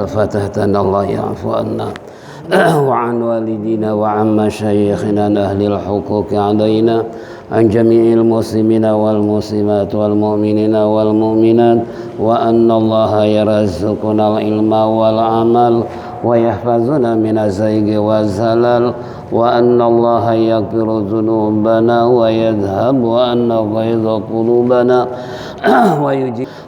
فتحتنا الله يعفو عنا وعن والدينا وعن مشايخنا أهل الحقوق علينا عن جميع المسلمين والمسلمات والمؤمنين والمؤمنات وأن الله يرزقنا العلم والعمل ويحفظنا من الزيغ والزلل وأن الله يغفر ذنوبنا ويذهب وأن غيظ قلوبنا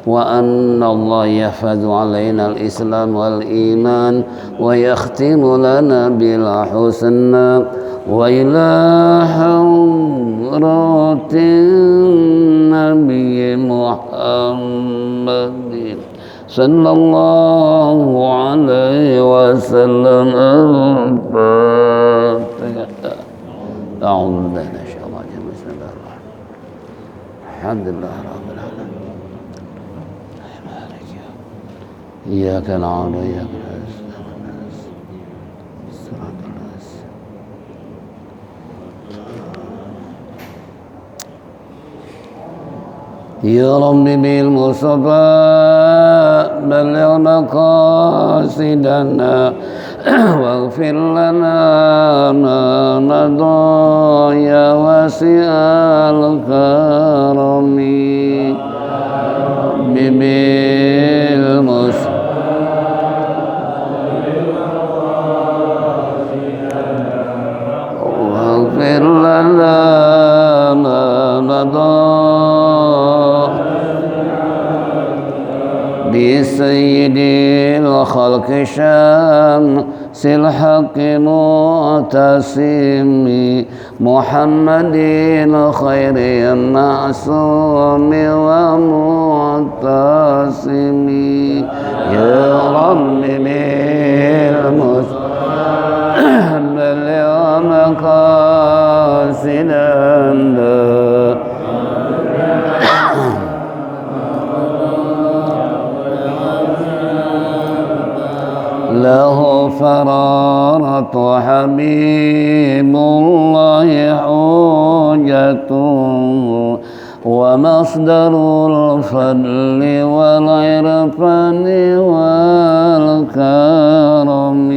وأن الله يحفظ علينا الإسلام والإيمان ويختم لنا بالحسنى وإلى حضرة النبي محمد صلى الله عليه وسلم. الفاتحة. أعوذ بالله من الشيطان الرجيم. بسم الله الرحمن الرحيم. الحمد لله رب العالمين. إياك نعبد وإياك يا رب بالمصطفى بلغ مقاصدنا واغفر لنا ما مضى يا واسع الكرم بالمصطفى واغفر لنا ما مضى بسيد الخلق شمس الحق معتصم محمد خير معصوم ومعتصم يا رب بالمصطفى بلغ مقاصدنا له فرارة حبيب الله حجته ومصدر الفضل والعرفان والكرم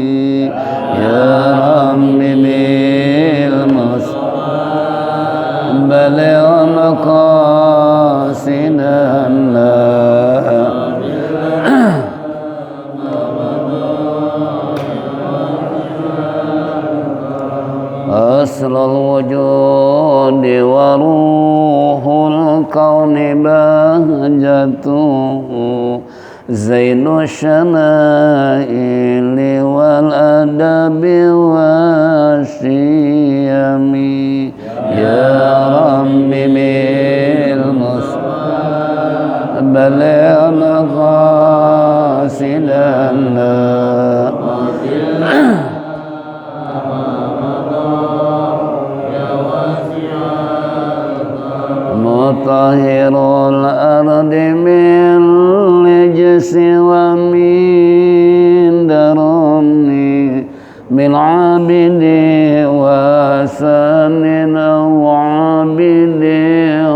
يا رب بالمصطفى بلغ مقاصدنا أسر الوجود وروح الكون بهجته زين الشمائل والأدب والشيم يا رب بالمصطفى بلغ مقاصدنا طاهر الأرض من رجس ومن درن بالعابد وسن أو عابد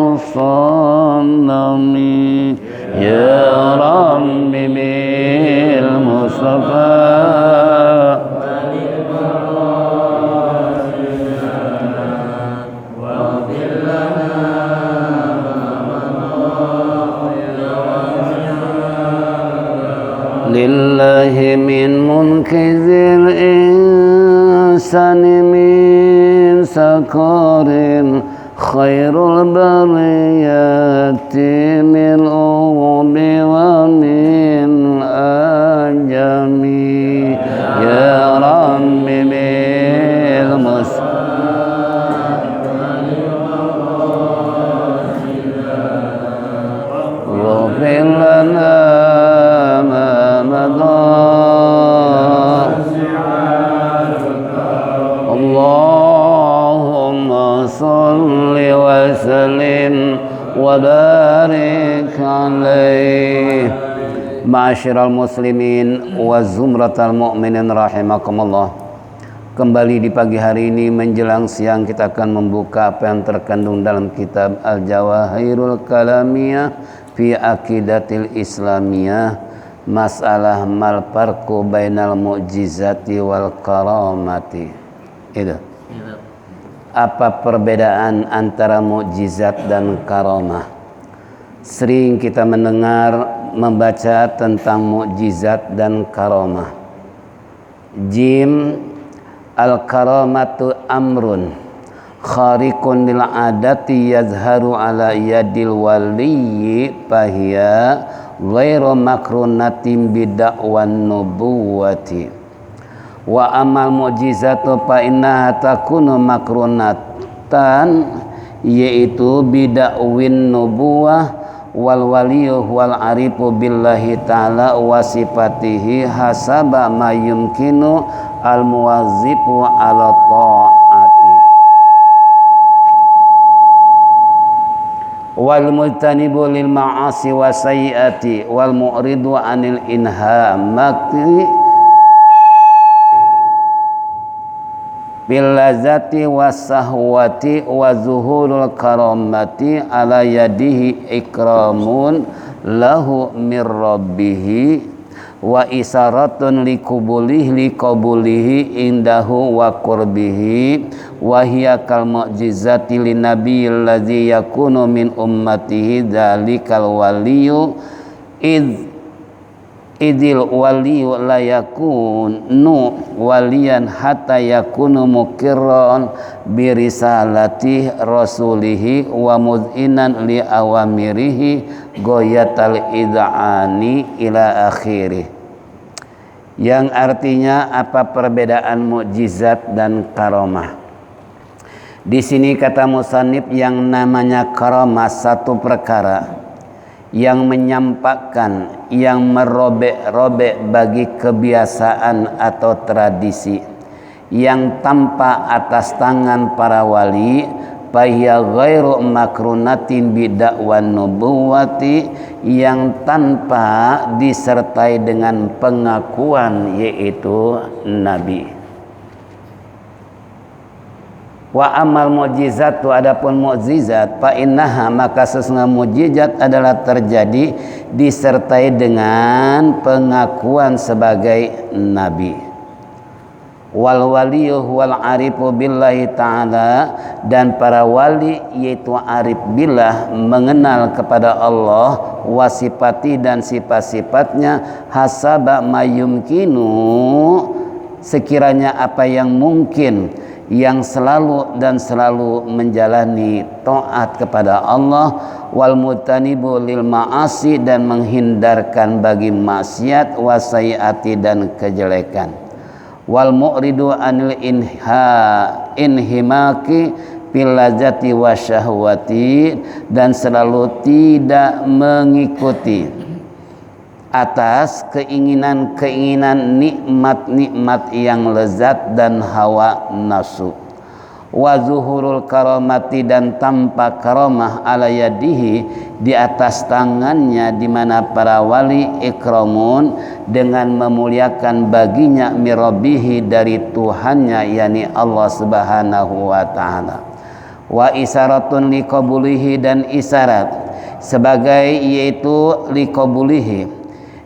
الصنم يا رب بالمصطفى لله من منكذ الإنسان من سكر خير البريات من أرب ومن أجم يا رب بالمصطفى واغفر لنا اللهم صل وسلم وبارك عليه. Ma'asyiral muslimin wa zumratal mu'minin rahimakumullah. Kembali di pagi hari ini menjelang siang kita akan membuka apa yang terkandung dalam kitab Al-Jawahirul Kalamiyah fi Aqidatil Islamiyah masalah mal farqu bainal mu'jizati wal karamati. Itu. Apa perbedaan antara mukjizat dan karamah? Sering kita mendengar membaca tentang mukjizat dan karamah. Jim, al karamatu amrun khariqun lil adati yazharu ala yadil waliyyi fahiya ghairu makrunatin bid'awan nubuwati. Wa amal mu'jizatu fa innaha takunu makrunatan, yaitu bid'awin nubuwah wal waliyyu wal arifu billahi ta'ala wa sifatihi hasaba ma yumkinu al muwazzifu ala ta'ati wal mujtanibu lil ma'asi wa sayyiati wal mu'ridu anil inhamati bilazati wasahwati wa zuhurul karamati ala yadihi ikramun lahu mir rabbihi wa isaratun liqabulihi indahu wa qurbihi wa hiya kal mu'jizati lin nabiyil ladzi yakunu min ummatihi dzalikal waliyyu idil waliyu la yakunu waliyan hatta yakunu mukirran birisalati rasulihi wa mud'inan li awamirihi goyatal id'ani ila akhirih. Yang artinya apa perbedaan mukjizat dan karamah? Di sini kata musannif yang namanya karamah satu perkara yang menyampaikan, yang merobek-robek bagi kebiasaan atau tradisi, yang tanpa atas tangan para wali, fahiya ghairu makrunatin bid'awan nubuwati, yang tanpa disertai dengan pengakuan yaitu nabi. Wa amal mukjizatu, adapun mukjizat, fa innaha, maka sesungguhnya mukjizat adalah terjadi disertai dengan pengakuan sebagai nabi. Wal waliyyu wal arifu billahi ta'ala, dan para wali yaitu arif billah, mengenal kepada Allah, wasifati dan sifat-sifatnya, hasaba mayumkinu, sekiranya apa yang mungkin, yang selalu dan selalu menjalani taat kepada Allah, wal mutanibu lil ma'asi, dan menghindarkan bagi maksiat, wasaiati dan kejelekan, wal mu'ridu anil inhimaki fil lazati wasyahwati, dan selalu tidak mengikuti atas keinginan-keinginan nikmat-nikmat yang lezat dan hawa nafsu. Wa zuhurul karamati, dan tanpa karamah, ala yadihi, di atas tangannya, di mana para wali ikramun, dengan memuliakan baginya mirabihi, dari Tuhannya, yakni Allah Subhanahu wa taala. Wa isaratun liqabulihi, dan isyarat sebagai yaitu liqabulihi,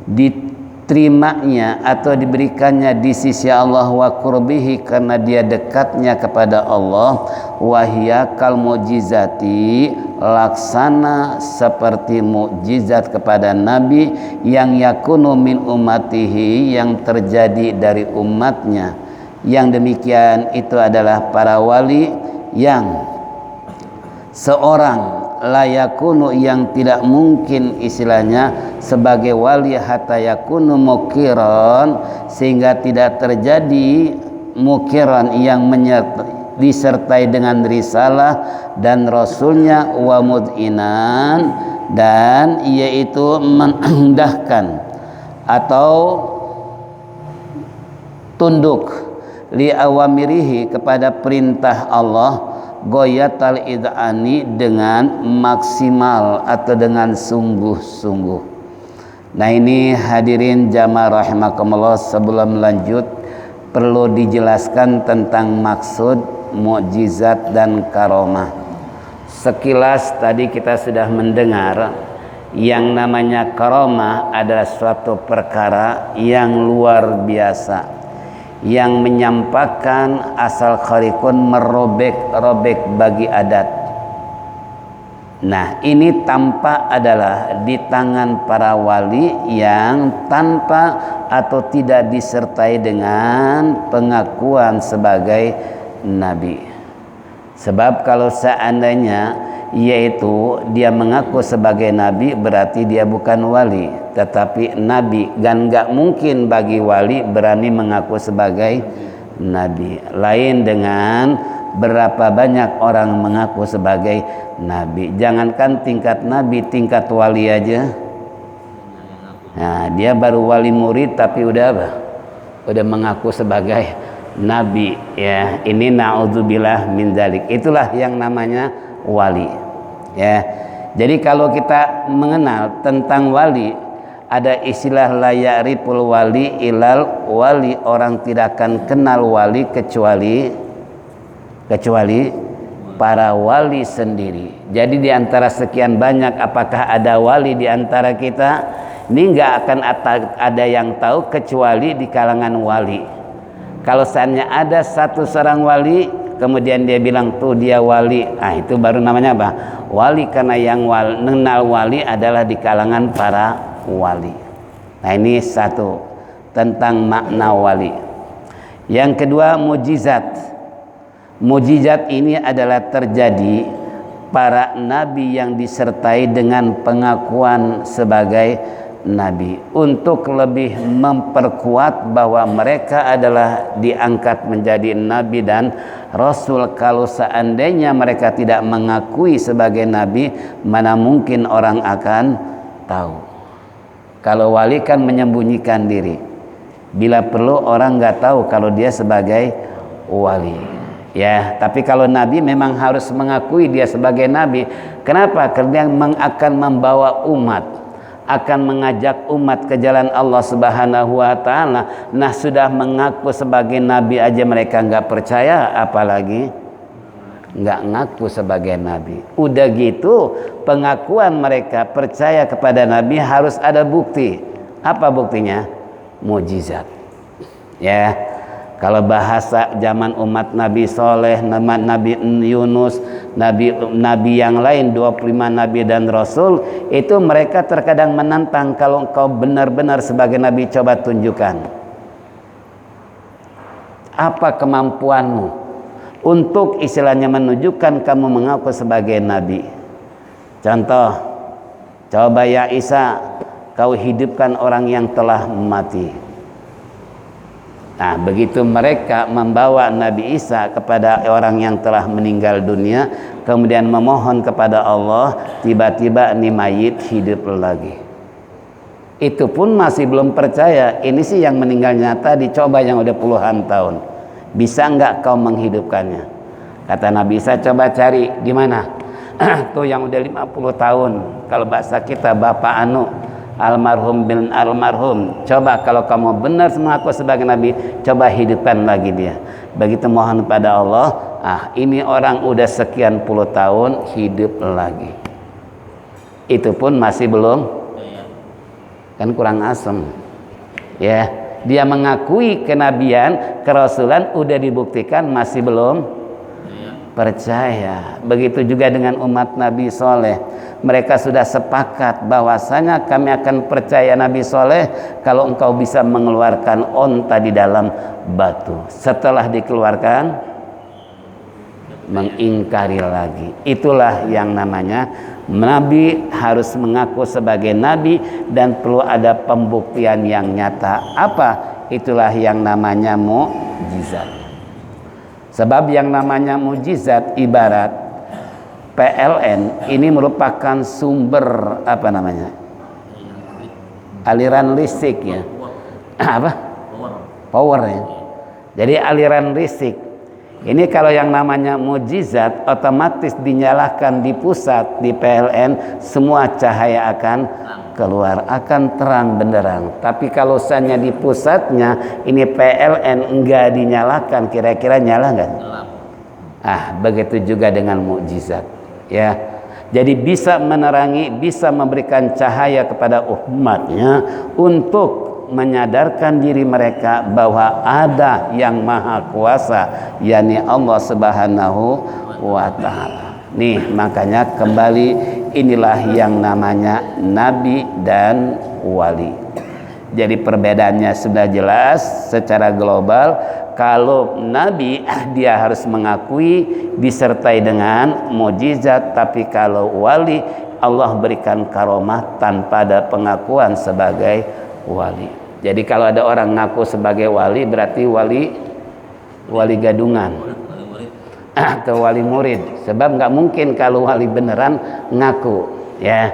diterimanya atau diberikannya di sisi Allah, wa qurbihi, karena dia dekatnya kepada Allah, wahya kal mukjizati, laksana seperti mukjizat kepada nabi, yang yakunu min ummatihi, yang terjadi dari umatnya. Yang demikian itu adalah para wali yang seorang layakunu, yang tidak mungkin istilahnya sebagai wali hatta yakunu mukiran, sehingga tidak terjadi mukiran yang disertai dengan risalah dan rasulnya, wa mud'inan, dan yaitu mengendahkan atau tunduk li awamirihi, kepada perintah Allah, goyatal id'ani, dengan maksimal atau dengan sungguh-sungguh. Nah ini hadirin jamaah rahimakumullah, sebelum lanjut perlu dijelaskan tentang maksud mukjizat dan karamah. Sekilas tadi kita sudah mendengar Yang namanya karamah adalah suatu perkara yang luar biasa, yang menyampaikan asal kharikun, merobek-robek bagi adat. Nah, ini tampak adalah di tangan para wali yang tanpa atau tidak disertai dengan pengakuan sebagai nabi. Sebab kalau seandainya yaitu dia mengaku sebagai nabi, berarti dia bukan wali tetapi nabi, dan gak mungkin bagi wali berani mengaku sebagai nabi. Lain dengan berapa banyak orang mengaku sebagai nabi. Jangankan tingkat nabi, tingkat wali aja, nah dia baru wali murid tapi udah apa? Udah mengaku sebagai nabi, ya. Ini na'udzubillah min dzalik. Itulah yang namanya wali, ya. Jadi kalau kita mengenal tentang wali, ada istilah la ya'riful wali ilal wali. Orang tidak akan kenal wali kecuali para wali sendiri. Jadi di antara sekian banyak, apakah ada wali di antara kita? Ini nggak akan ada yang tahu kecuali di kalangan wali. Kalau seandainya ada satu seorang wali, kemudian dia bilang tuh dia wali, itu baru namanya apa? Wali, karena yang mengenal wali adalah di kalangan para wali. Nah, ini satu tentang makna wali. Yang kedua, mujizat. Mujizat ini adalah terjadi para nabi yang disertai dengan pengakuan sebagai nabi, untuk lebih memperkuat bahwa mereka adalah diangkat menjadi nabi dan rasul. Kalau seandainya mereka tidak mengakui sebagai nabi, mana mungkin orang akan tahu. Kalau wali kan menyembunyikan diri, bila perlu orang nggak tahu kalau dia sebagai wali, ya. Tapi kalau nabi memang harus mengakui dia sebagai nabi. Kenapa? Karena akan membawa umat, akan mengajak umat ke jalan Allah Subhanahu wa ta'ala. Nah, sudah mengaku sebagai nabi aja mereka nggak percaya, apalagi nggak ngaku sebagai nabi. Udah gitu, pengakuan mereka percaya kepada nabi harus ada bukti. Apa buktinya? Mujizat, ya. Kalau bahasa zaman umat Nabi Soleh, Nabi Yunus, nabi yang lain, 25 nabi dan rasul, itu mereka terkadang menantang, kalau engkau benar-benar sebagai nabi, coba tunjukkan apa kemampuanmu untuk istilahnya menunjukkan kamu mengaku sebagai nabi. Contoh, coba ya Isa, kau hidupkan orang yang telah mati. Nah, begitu mereka membawa Nabi Isa kepada orang yang telah meninggal dunia, kemudian memohon kepada Allah, tiba-tiba nih mayit hidup lagi. Itu pun masih belum percaya. Ini sih yang meninggal nyata, dicoba yang udah puluhan tahun. Bisa enggak kau menghidupkannya? Kata Nabi Isa, coba cari di mana? Tuh yang udah 50 tahun. Kalau bahasa kita Bapak almarhum bin almarhum, coba kalau kamu benar mengaku sebagai nabi, coba hidupkan lagi dia. Begitu mohon pada Allah, ini orang udah sekian puluh tahun hidup lagi. Itu pun masih belum, kan kurang asem, ya. Dia mengakui kenabian, kerasulan udah dibuktikan, masih belum percaya. Begitu juga dengan umat Nabi Soleh. Mereka sudah sepakat bahwasanya kami akan percaya Nabi Soleh kalau engkau bisa mengeluarkan onta di dalam batu. Setelah dikeluarkan, mengingkari lagi. Itulah yang namanya nabi harus mengaku sebagai nabi, dan perlu ada pembuktian yang nyata. Apa? Itulah yang namanya mukjizat. Sebab yang namanya mukjizat ibarat PLN ini merupakan sumber aliran listrik, ya. Power, ya. Jadi aliran listrik ini kalau yang namanya mukjizat otomatis dinyalakan di pusat di PLN, semua cahaya akan keluar, akan terang benderang. Tapi kalau misalnya di pusatnya ini PLN enggak dinyalakan, kira-kira nyala enggak? Begitu juga dengan mukjizat, ya. Jadi bisa menerangi, bisa memberikan cahaya kepada umatnya untuk menyadarkan diri mereka bahwa ada yang maha kuasa, yakni Allah Subhanahu wa ta'ala. Nih, makanya kembali inilah yang namanya nabi dan wali. Jadi perbedaannya sudah jelas secara global. Kalau nabi dia harus mengakui disertai dengan mukjizat, tapi kalau wali Allah berikan karomah tanpa ada pengakuan sebagai wali. Jadi kalau ada orang ngaku sebagai wali berarti wali gadungan atau wali murid. Sebab nggak mungkin kalau wali beneran ngaku, ya.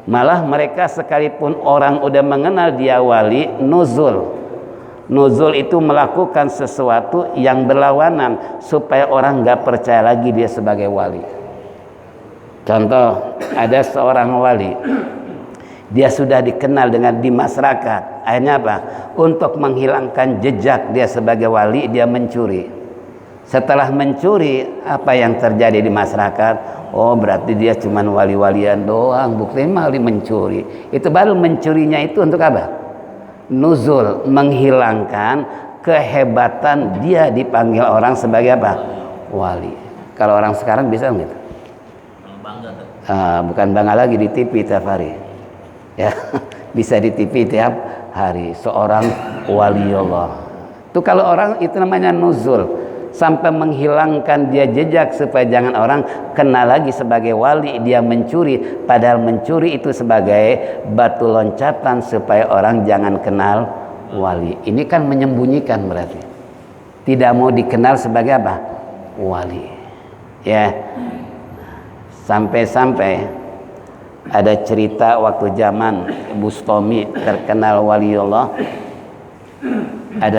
Malah mereka sekalipun orang udah mengenal dia wali, Nuzul itu melakukan sesuatu yang berlawanan supaya orang nggak percaya lagi dia sebagai wali. Contoh, ada seorang wali, dia sudah dikenal dengan di masyarakat. Akhirnya apa? Untuk menghilangkan jejak dia sebagai wali, dia mencuri. Setelah mencuri, apa yang terjadi di masyarakat? Oh, berarti dia cuma wali-walian doang, buktinya wali mencuri. Itu baru mencurinya itu untuk apa? Nuzul, menghilangkan kehebatan dia dipanggil orang sebagai apa? Wali. Kalau orang sekarang bisa gitu? Bukan bangga lagi di TV tiap hari, ya. Bisa di TV tiap hari seorang waliullah. Itu kalau orang itu namanya nuzul, sampai menghilangkan dia jejak supaya jangan orang kenal lagi sebagai wali. Dia mencuri, padahal mencuri itu sebagai batu loncatan supaya orang jangan kenal wali. Ini kan menyembunyikan, berarti tidak mau dikenal sebagai apa? Wali, ya. Sampai-sampai ada cerita waktu zaman Bustami terkenal waliullah, ada